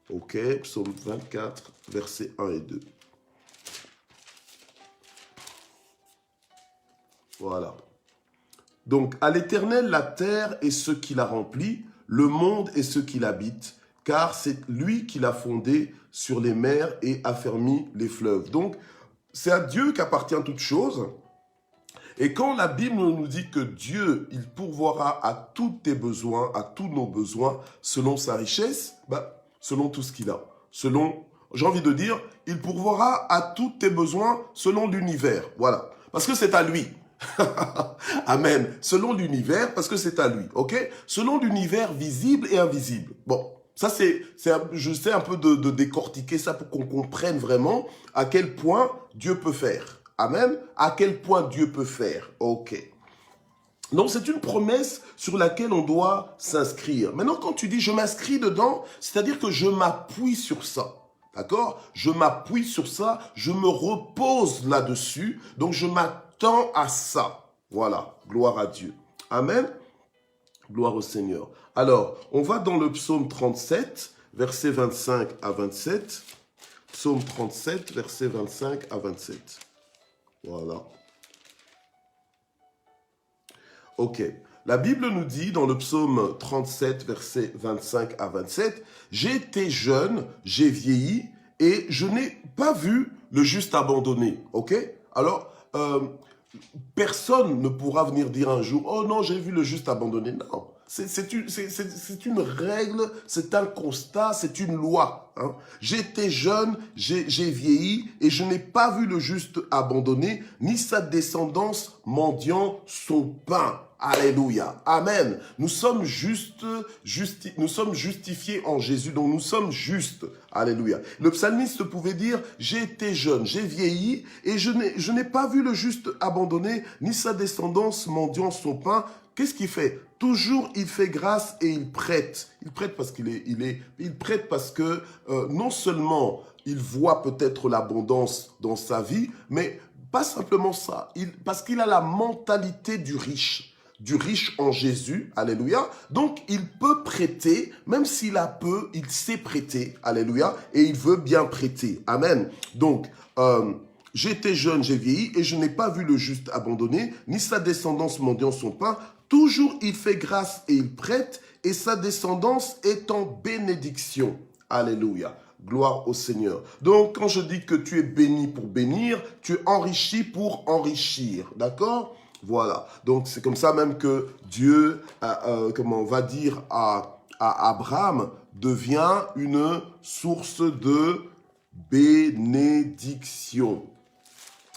Ok, psaume 24, versets 1 et 2. Voilà. Donc, à l'Éternel, la terre et ce qui la remplit, le monde et ceux qui l'habitent, car c'est lui qui l'a fondé sur les mers et affermi les fleuves. Donc, c'est à Dieu qu'appartient toute chose. Et quand la Bible nous dit que Dieu, il pourvoira à tous tes besoins, à tous nos besoins, selon sa richesse, selon tout ce qu'il a. J'ai envie de dire, il pourvoira à tous tes besoins selon l'univers. Voilà. Parce que c'est à lui. Amen. Selon l'univers, parce que c'est à lui, ok? Selon l'univers visible et invisible. Bon, ça je sais un peu de décortiquer ça pour qu'on comprenne vraiment à quel point Dieu peut faire. Amen. À quel point Dieu peut faire, ok. Donc c'est une promesse sur laquelle on doit s'inscrire. Maintenant, quand tu dis je m'inscris dedans, c'est-à-dire que je m'appuie sur ça. D'accord? Je m'appuie sur ça, je me repose là-dessus, donc je m'attends à ça. Voilà, gloire à Dieu. Amen. Gloire au Seigneur. Alors, on va dans le psaume 37, versets 25 à 27. Psaume 37, versets 25 à 27. Voilà. Ok. La Bible nous dit dans le psaume 37, versets 25 à 27, « J'ai été jeune, j'ai vieilli, et je n'ai pas vu le juste abandonné. » Ok? Alors, personne ne pourra venir dire un jour, « Oh non, j'ai vu le juste abandonné. » Non. C'est une règle, c'est un constat, c'est une loi. Hein. J'étais jeune, j'ai vieilli et je n'ai pas vu le juste abandonné, ni sa descendance mendiant son pain. Alléluia. Amen. Nous sommes nous sommes justifiés en Jésus, donc nous sommes justes. Alléluia. Le psalmiste pouvait dire, j'ai été jeune, j'ai vieilli et je n'ai pas vu le juste abandonné, ni sa descendance mendiant son pain. Qu'est-ce qu'il fait? Toujours, il fait grâce et il prête. Il prête parce il prête parce que non seulement il voit peut-être l'abondance dans sa vie, mais pas simplement ça. Parce qu'il a la mentalité du riche en Jésus, alléluia. Donc, il peut prêter, même s'il a peu, il sait prêter, alléluia, et il veut bien prêter. Amen. Donc, j'étais jeune, j'ai vieilli, et je n'ai pas vu le juste abandonné, ni sa descendance mendiant son pain. Toujours il fait grâce et il prête, et sa descendance est en bénédiction. Alléluia. Gloire au Seigneur. Donc, quand je dis que tu es béni pour bénir, tu es enrichi pour enrichir. D'accord? Voilà. Donc, c'est comme ça même que Dieu, on va dire à Abraham, devient une source de bénédiction.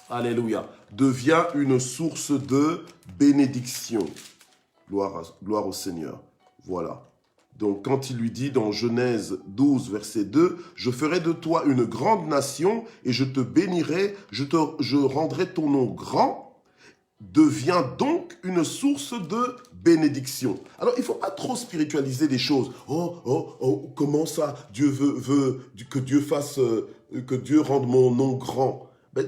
Alléluia. Devient une source de bénédiction. Gloire au Seigneur. Voilà. Donc, quand il lui dit dans Genèse 12, verset 2, « Je ferai de toi une grande nation et je te bénirai, je rendrai ton nom grand, devient donc une source de bénédiction. » Alors, il ne faut pas trop spiritualiser les choses. « Oh, comment ça, Dieu veut que Dieu fasse, que Dieu rende mon nom grand. »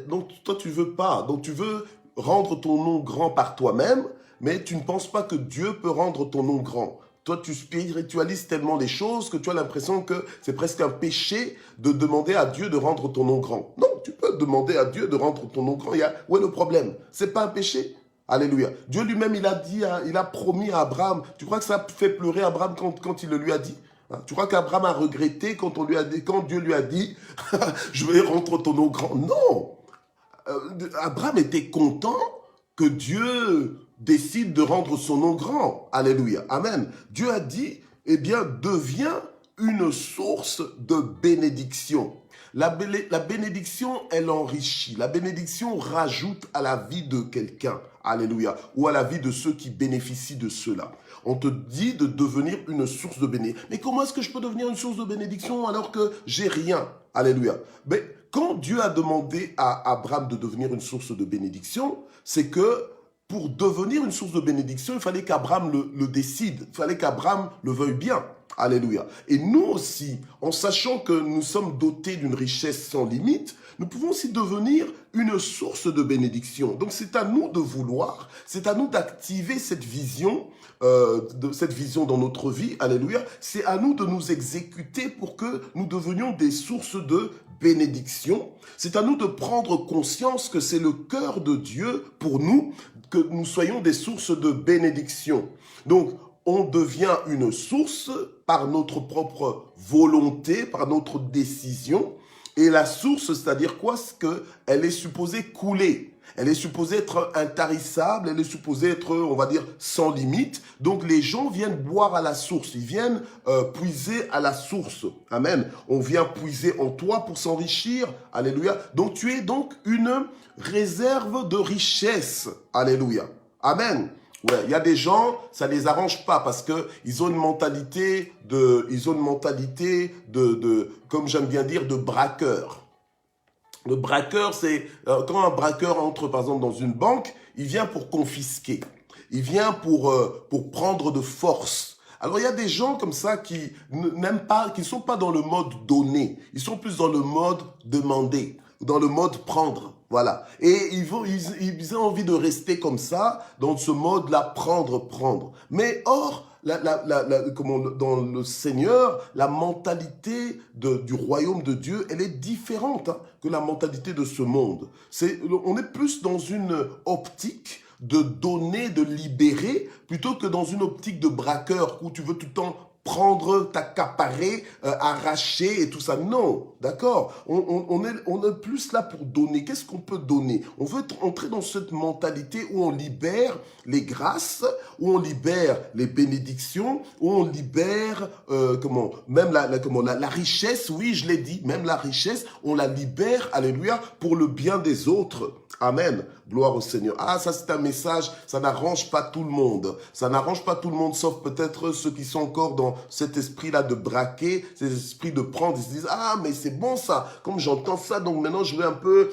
Donc, toi, tu veux pas. Donc, tu veux rendre ton nom grand par toi-même, mais tu ne penses pas que Dieu peut rendre ton nom grand. Toi, tu spiritualises tellement les choses que tu as l'impression que c'est presque un péché de demander à Dieu de rendre ton nom grand. Non, tu peux demander à Dieu de rendre ton nom grand. Où est le problème? C'est pas un péché. Alléluia. Dieu lui-même, il a promis à Abraham. Tu crois que ça fait pleurer Abraham quand il le lui a dit? Tu crois qu'Abraham a regretté quand Dieu lui a dit je vais rendre ton nom grand? Non. Abraham était content que Dieu décide de rendre son nom grand. Alléluia. Amen. Dieu a dit, eh bien, deviens une source de bénédiction. La bénédiction, elle enrichit. La bénédiction rajoute à la vie de quelqu'un. Alléluia. Ou à la vie de ceux qui bénéficient de cela. On te dit de devenir une source de bénédiction. Mais comment est-ce que je peux devenir une source de bénédiction alors que j'ai rien? Alléluia. Mais quand Dieu a demandé à Abraham de devenir une source de bénédiction, c'est que pour devenir une source de bénédiction, il fallait qu'Abraham le décide. Il fallait qu'Abraham le veuille bien. Alléluia. Et nous aussi, en sachant que nous sommes dotés d'une richesse sans limite, nous pouvons aussi devenir une source de bénédiction. Donc c'est à nous de vouloir, c'est à nous d'activer cette vision dans notre vie. Alléluia. C'est à nous de nous exécuter pour que nous devenions des sources de bénédiction. C'est à nous de prendre conscience que c'est le cœur de Dieu pour nous, que nous soyons des sources de bénédiction. Donc, on devient une source par notre propre volonté, par notre décision. Et la source, c'est-à-dire quoi? C'est qu'elle est supposée couler. Elle est supposée être intarissable, elle est supposée être, on va dire, sans limite. Donc, les gens viennent boire à la source. Ils viennent puiser à la source. Amen. On vient puiser en toi pour s'enrichir. Alléluia. Donc, tu es donc une réserve de richesse. Alléluia. Amen. Ouais, il y a des gens, ça les arrange pas parce que ils ont une mentalité comme j'aime bien dire, de braqueur. Le braqueur, c'est quand un braqueur entre par exemple dans une banque, il vient pour confisquer, il vient pour prendre de force. Alors il y a des gens comme ça qui n'aiment pas, qui sont pas dans le mode donner, ils sont plus dans le mode demander, dans le mode prendre. Voilà. Et ils ont envie de rester comme ça, dans ce mode-là, prendre. Mais or, dans le Seigneur, la mentalité du royaume de Dieu, elle est différente que la mentalité de ce monde. On est plus dans une optique de donner, de libérer, plutôt que dans une optique de braqueur où tu veux tout le temps prendre, t'accaparer, arracher et tout ça. Non, d'accord, on est plus là pour donner. Qu'est-ce qu'on peut donner? On veut entrer dans cette mentalité où on libère les grâces, où on libère les bénédictions, où on libère, même la richesse, oui, je l'ai dit, même la richesse, on la libère, alléluia, pour le bien des autres. Amen. Gloire au Seigneur. Ah, ça c'est un message, ça n'arrange pas tout le monde. Ça n'arrange pas tout le monde, sauf peut-être ceux qui sont encore dans cet esprit-là de braquer, cet esprit de prendre. Ils se disent, ah, mais c'est bon ça. Comme j'entends ça, donc maintenant je vais un peu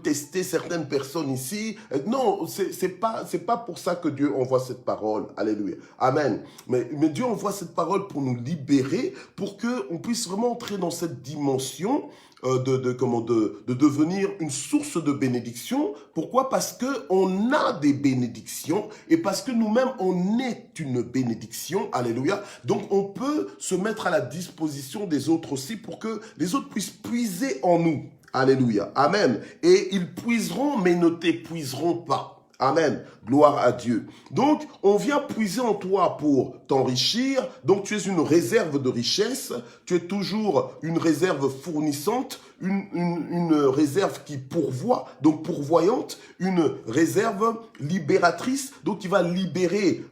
tester certaines personnes ici. Non, c'est pas pour ça que Dieu envoie cette parole. Alléluia. Amen. Mais Dieu envoie cette parole pour nous libérer, pour qu'on puisse vraiment entrer dans cette dimension de devenir une source de bénédiction. Pourquoi? Parce qu'on a des bénédictions et parce que nous-mêmes, on est une bénédiction. Alléluia. Donc, on peut se mettre à la disposition des autres aussi pour que les autres puissent puiser en nous. Alléluia. Amen. Et ils puiseront, mais ne t'épuiseront pas. Amen. Gloire à Dieu. Donc, on vient puiser en toi pour t'enrichir. Donc, tu es une réserve de richesse. Tu es toujours une réserve fournissante, une réserve qui pourvoit, donc pourvoyante, une réserve libératrice, donc qui va libérer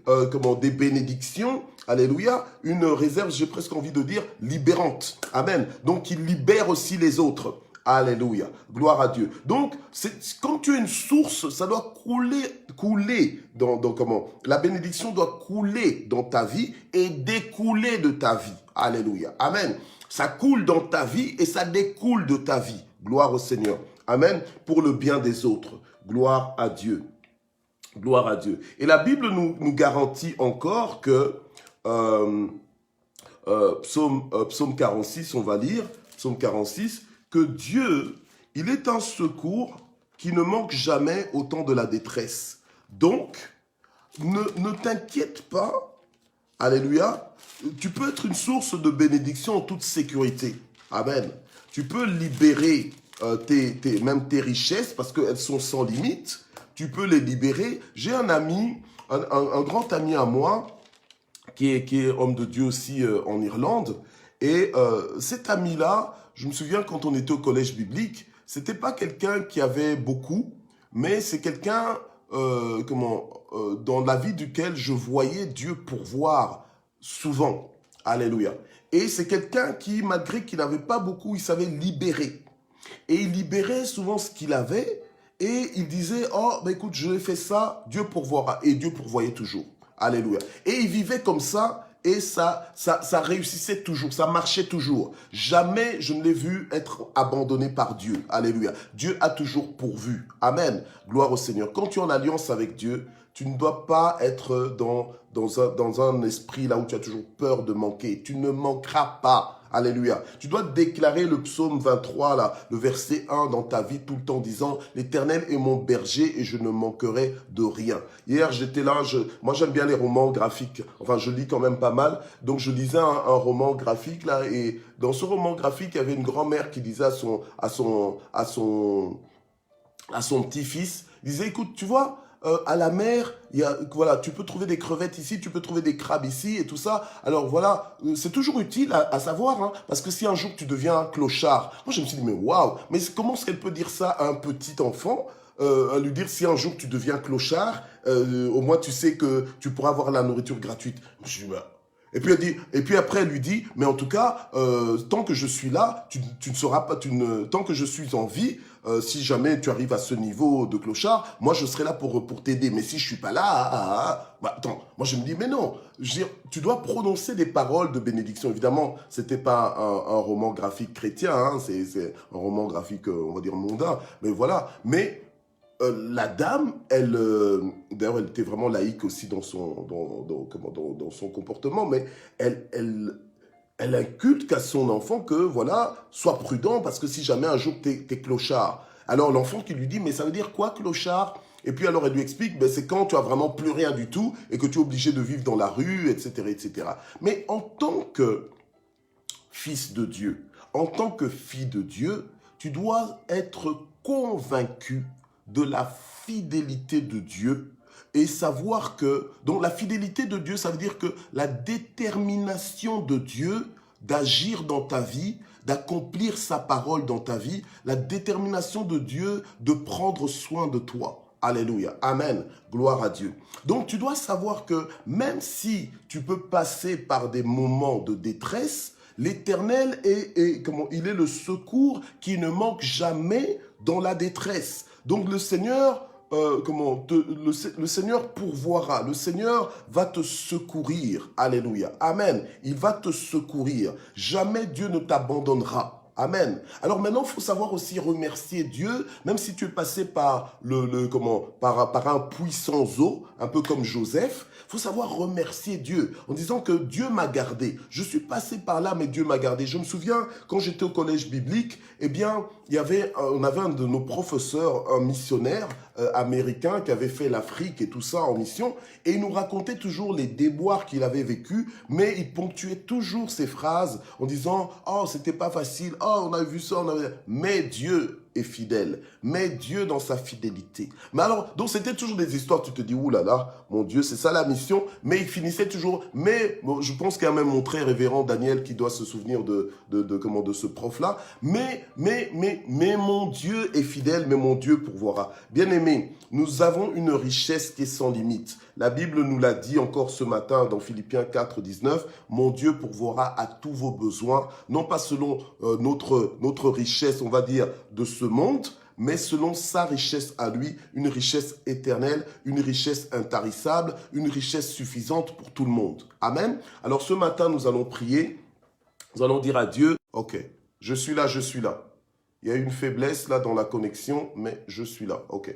des bénédictions. Alléluia. Une réserve, j'ai presque envie de dire, libérante. Amen. Donc, qui libère aussi les autres. Alléluia. Gloire à Dieu. Donc, quand tu es une source, ça doit couler la bénédiction doit couler dans ta vie et découler de ta vie. Alléluia. Amen. Ça coule dans ta vie et ça découle de ta vie. Gloire au Seigneur. Amen. Pour le bien des autres. Gloire à Dieu. Gloire à Dieu. Et la Bible nous garantit encore que Psaume 46, on va lire, Psaume 46, que Dieu, il est un secours qui ne manque jamais au temps de la détresse. Donc, ne t'inquiète pas, alléluia, tu peux être une source de bénédiction en toute sécurité. Amen. Tu peux libérer même tes richesses parce qu'elles sont sans limite. Tu peux les libérer. J'ai un ami, un grand ami à moi, qui est homme de Dieu aussi en Irlande. Et cet ami-là, je me souviens quand on était au collège biblique, c'était pas quelqu'un qui avait beaucoup, mais c'est quelqu'un dans la vie duquel je voyais Dieu pourvoir souvent. Alléluia. Et c'est quelqu'un qui, malgré qu'il n'avait pas beaucoup, il savait libérer. Et il libérait souvent ce qu'il avait et il disait, oh, ben écoute, je l'ai fait ça, Dieu pourvoira. Et Dieu pourvoyait toujours. Alléluia. Et il vivait comme ça. Et ça réussissait toujours, ça marchait toujours. Jamais je ne l'ai vu être abandonné par Dieu. Alléluia. Dieu a toujours pourvu. Amen. Gloire au Seigneur. Quand tu es en alliance avec Dieu, tu ne dois pas être dans un esprit là où tu as toujours peur de manquer. Tu ne manqueras pas. Alléluia. Tu dois déclarer le psaume 23, là, le verset 1 dans ta vie tout le temps, disant « L'Éternel est mon berger et je ne manquerai de rien. » Hier, j'étais là, moi j'aime bien les romans graphiques. Enfin, je lis quand même pas mal. Donc, je lisais un roman graphique, là, et dans ce roman graphique, il y avait une grand-mère qui disait à son petit-fils, il disait « Écoute, tu vois, à la mer, tu peux trouver des crevettes ici, tu peux trouver des crabes ici et tout ça. Alors voilà, c'est toujours utile à savoir, hein, parce que si un jour tu deviens un clochard, moi je me suis dit, mais waouh, mais comment est-ce qu'elle peut dire ça à un petit enfant, à lui dire si un jour tu deviens clochard, au moins tu sais que tu pourras avoir la nourriture gratuite. Je dis, bah, et puis après elle lui dit, mais en tout cas, tant que je suis là, tu ne sauras pas, tant que je suis en vie, si jamais tu arrives à ce niveau de clochard, moi je serai là pour t'aider. Mais si je suis pas là, bah, attends, moi je me dis, mais non, je veux dire, tu dois prononcer des paroles de bénédiction. Évidemment, c'était pas un roman graphique chrétien, hein, c'est un roman graphique, on va dire mondain, mais voilà. Mais la dame, d'ailleurs, elle était vraiment laïque aussi dans son comportement, mais elle inculque à son enfant que, voilà, sois prudent, parce que si jamais un jour t'es clochard. Alors l'enfant qui lui dit, mais ça veut dire quoi, clochard? Et puis alors elle lui explique, ben, c'est quand tu as vraiment plus rien du tout et que tu es obligé de vivre dans la rue, etc., etc. Mais en tant que fils de Dieu, en tant que fille de Dieu, tu dois être convaincu de la fidélité de Dieu et savoir que, donc la fidélité de Dieu, ça veut dire que la détermination de Dieu d'agir dans ta vie, d'accomplir sa parole dans ta vie, la détermination de Dieu de prendre soin de toi. Alléluia. Amen. Gloire à Dieu. Donc, tu dois savoir que même si tu peux passer par des moments de détresse, l'Éternel il est le secours qui ne manque jamais dans la détresse. Donc, le Seigneur, le Seigneur pourvoira, le Seigneur va te secourir. Alléluia. Amen. Il va te secourir. Jamais Dieu ne t'abandonnera. Amen. Alors maintenant, il faut savoir aussi remercier Dieu, même si tu es passé par par un puissant zoo, un peu comme Joseph. Il faut savoir remercier Dieu en disant que Dieu m'a gardé. Je suis passé par là, mais Dieu m'a gardé. Je me souviens, quand j'étais au collège biblique, eh bien, on avait un de nos professeurs, un missionnaire américain qui avait fait l'Afrique et tout ça en mission, et il nous racontait toujours les déboires qu'il avait vécus, mais il ponctuait toujours ses phrases en disant « Oh, c'était pas facile, oh, on a vu ça, mais Dieu est fidèle, mais Dieu dans sa fidélité. » Mais alors, donc c'était toujours des histoires, tu te dis « Ouh là là, mon Dieu, c'est ça la mission », mais il finissait toujours, mais bon, je pense qu'il y a même mon très révérend Daniel qui doit se souvenir de ce prof-là, mais mon Dieu est fidèle, mais mon Dieu pourvoira. Bien aimé, nous avons une richesse qui est sans limite. La Bible nous l'a dit encore ce matin dans Philippiens 4, 19, « Mon Dieu pourvoira à tous vos besoins, non pas selon notre richesse, on va dire, de ce monde, mais selon sa richesse à lui, une richesse éternelle, une richesse intarissable, une richesse suffisante pour tout le monde. » Amen. Alors ce matin, nous allons prier, nous allons dire à Dieu, « Ok, je suis là, je suis là. Il y a une faiblesse là dans la connexion, mais je suis là. Ok.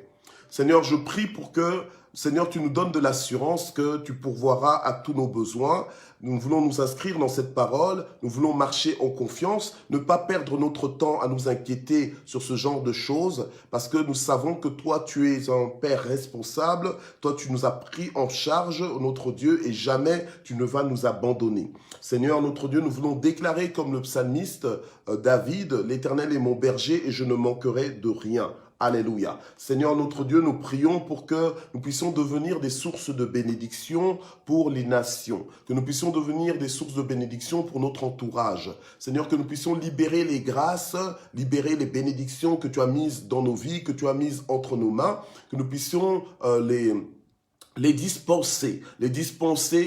Seigneur, je prie pour que, Seigneur, tu nous donnes de l'assurance que tu pourvoiras à tous nos besoins. Nous voulons nous inscrire dans cette parole. Nous voulons marcher en confiance, ne pas perdre notre temps à nous inquiéter sur ce genre de choses, parce que nous savons que toi, tu es un Père responsable. Toi, tu nous as pris en charge, notre Dieu, et jamais tu ne vas nous abandonner. Seigneur, notre Dieu, nous voulons déclarer comme le psalmiste David, « L'Éternel est mon berger et je ne manquerai de rien. » Alléluia. Seigneur notre Dieu, nous prions pour que nous puissions devenir des sources de bénédiction pour les nations, que nous puissions devenir des sources de bénédiction pour notre entourage. Seigneur, que nous puissions libérer les grâces, libérer les bénédictions que tu as mises dans nos vies, que tu as mises entre nos mains, que nous puissions les dispenser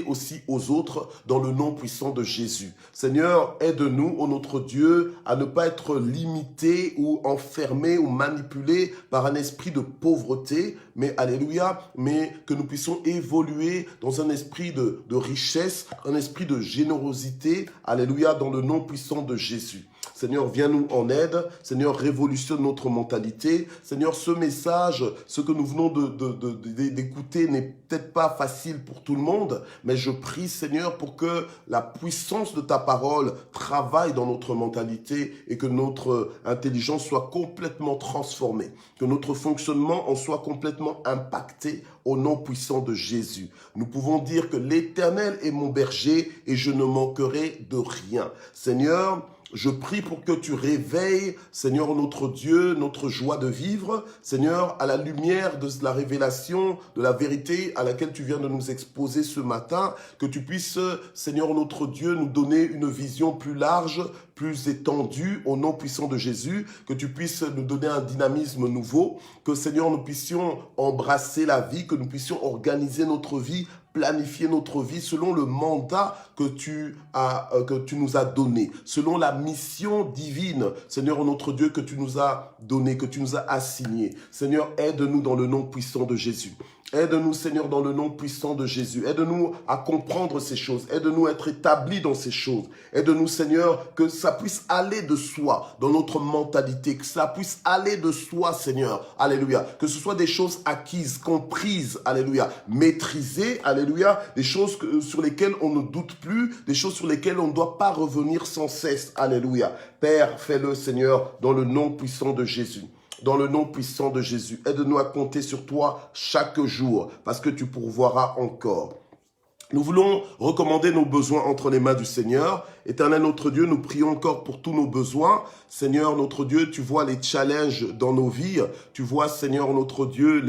aussi aux autres dans le nom puissant de Jésus. Seigneur, aide-nous, ô notre Dieu, à ne pas être limités ou enfermés ou manipulés par un esprit de pauvreté, mais alléluia, mais que nous puissions évoluer dans un esprit de richesse, un esprit de générosité, alléluia, dans le nom puissant de Jésus. Seigneur, viens-nous en aide. Seigneur, révolutionne notre mentalité. Seigneur, ce message, ce que nous venons d'écouter n'est peut-être pas facile pour tout le monde, mais je prie, Seigneur, pour que la puissance de ta parole travaille dans notre mentalité et que notre intelligence soit complètement transformée, que notre fonctionnement en soit complètement impacté au nom puissant de Jésus. Nous pouvons dire que l'Éternel est mon berger et je ne manquerai de rien. Seigneur, je prie pour que tu réveilles, Seigneur notre Dieu, notre joie de vivre. Seigneur, à la lumière de la révélation, de la vérité à laquelle tu viens de nous exposer ce matin, que tu puisses, Seigneur notre Dieu, nous donner une vision plus large, plus étendue au nom puissant de Jésus, que tu puisses nous donner un dynamisme nouveau, que Seigneur, nous puissions embrasser la vie, que nous puissions organiser notre vie, planifier notre vie selon le mandat que tu nous as donné, selon la mission divine, Seigneur notre Dieu, que tu nous as donné, que tu nous as assigné. Seigneur, aide-nous dans le nom puissant de Jésus. Aide-nous, Seigneur, dans le nom puissant de Jésus. Aide-nous à comprendre ces choses. Aide-nous à être établis dans ces choses. Aide-nous, Seigneur, que ça puisse aller de soi dans notre mentalité, que ça puisse aller de soi, Seigneur. Alléluia. Que ce soit des choses acquises, comprises, alléluia, maîtrisées, alléluia, des choses sur lesquelles on ne doute plus, des choses sur lesquelles on ne doit pas revenir sans cesse. Alléluia. Père, fais-le, Seigneur, dans le nom puissant de Jésus. Dans le nom puissant de Jésus, aide-nous à compter sur toi chaque jour, parce que tu pourvoiras encore. Nous voulons recommander nos besoins entre les mains du Seigneur Éternel notre Dieu, nous prions encore pour tous nos besoins. Seigneur notre Dieu, tu vois les challenges dans nos vies. Tu vois, Seigneur notre Dieu,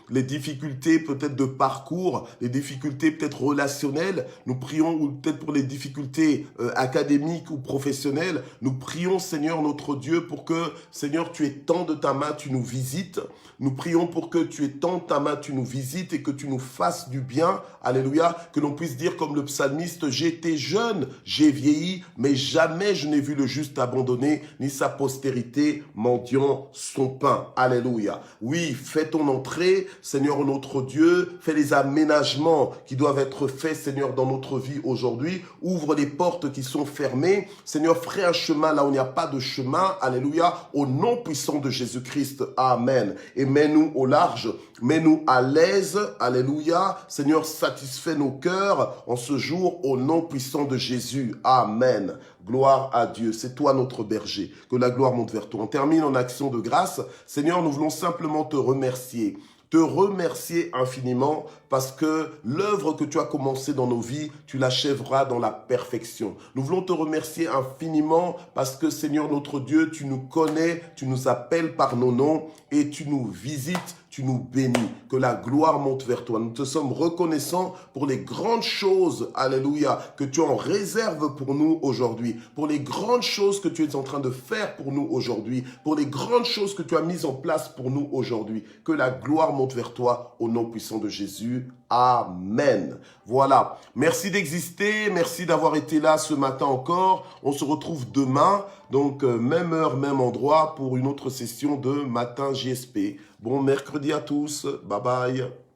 les difficultés peut-être de parcours, les difficultés peut-être relationnelles. Nous prions ou peut-être pour les difficultés académiques ou professionnelles. Nous prions, Seigneur notre Dieu, pour que, Seigneur, tu étends de ta main, tu nous visites. Nous prions pour que tu étends ta main, tu nous visites et que tu nous fasses du bien. Alléluia. Que l'on puisse dire comme le psalmiste, j'étais jeune, j'ai vieilli, mais jamais je n'ai vu le juste abandonné, ni sa postérité mendiant son pain. Alléluia. Oui, fais ton entrée, Seigneur notre Dieu, fais les aménagements qui doivent être faits, Seigneur, dans notre vie aujourd'hui. Ouvre les portes qui sont fermées. Seigneur, ferai un chemin là où il n'y a pas de chemin. Alléluia. Au nom puissant de Jésus-Christ. Amen. Et mets-nous au large, mets-nous à l'aise. Alléluia. Seigneur, satisfais nos cœurs en ce jour au nom puissant de Jésus. Amen. Gloire à Dieu. C'est toi notre berger. Que la gloire monte vers toi. On termine en action de grâce. Seigneur, nous voulons simplement te remercier infiniment parce que l'œuvre que tu as commencée dans nos vies, tu l'achèveras dans la perfection. Nous voulons te remercier infiniment parce que, Seigneur notre Dieu, tu nous connais, tu nous appelles par nos noms et tu nous visites, tu nous bénis. Que la gloire monte vers toi. Nous te sommes reconnaissants pour les grandes choses, alléluia, que tu en réserves pour nous aujourd'hui, pour les grandes choses que tu es en train de faire pour nous aujourd'hui, pour les grandes choses que tu as mises en place pour nous aujourd'hui. Que la gloire monte vers toi au nom puissant de Jésus. Amen. Voilà. Merci d'exister. Merci d'avoir été là ce matin encore. On se retrouve demain. Donc, même heure, même endroit pour une autre session de Matin JSP. Bon mercredi à tous. Bye bye.